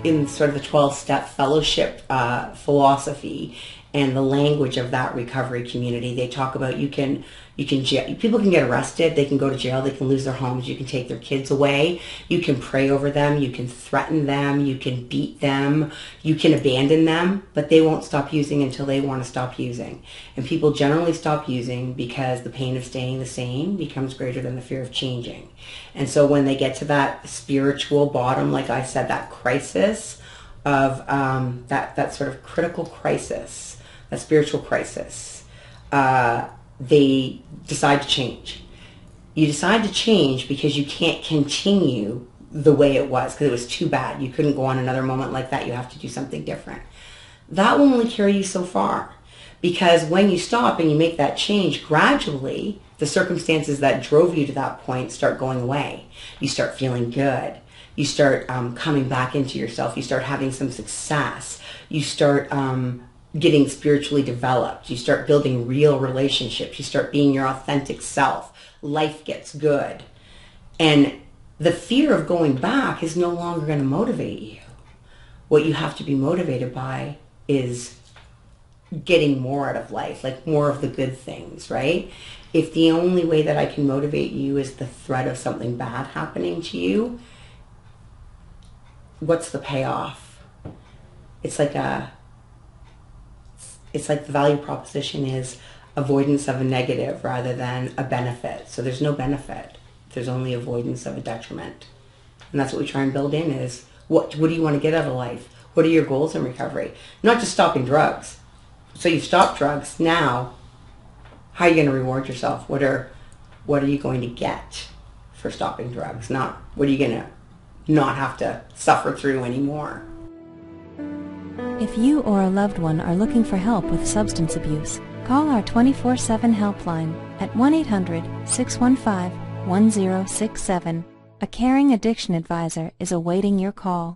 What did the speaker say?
in sort of the 12-step fellowship philosophy and the language of that recovery community, they talk about people can get arrested, they can go to jail, they can lose their homes, you can take their kids away, you can pray over them, you can threaten them, you can beat them, you can abandon them, but they won't stop using until they want to stop using. And people generally stop using because the pain of staying the same becomes greater than the fear of changing. And so when they get to that spiritual bottom, like I said, that crisis of that sort of critical crisis, that spiritual crisis, they decide to change. You decide to change because you can't continue the way it was because it was too bad. You couldn't go on another moment like that. You have to do something different. That will only carry you so far, because when you stop and you make that change, gradually the circumstances that drove you to that point start going away. You start feeling good. You start coming back into yourself. You start having some success. You start getting spiritually developed. You start building real relationships. You start being your authentic self. Life gets good. And the fear of going back is no longer going to motivate you. What you have to be motivated by is getting more out of life, like more of the good things, right? If the only way that I can motivate you is the threat of something bad happening to you, what's the payoff? It's like the value proposition is avoidance of a negative rather than a benefit. So there's no benefit. There's only avoidance of a detriment. And that's what we try and build in is, what do you want to get out of life? What are your goals in recovery? Not just stopping drugs. So you've stopped drugs. Now, how are you going to reward yourself? What are you going to get for stopping drugs? Not what are you going to not have to suffer through anymore. If you or a loved one are looking for help with substance abuse, call our 24/7 helpline at 1-800-615-1067. A caring addiction advisor is awaiting your call.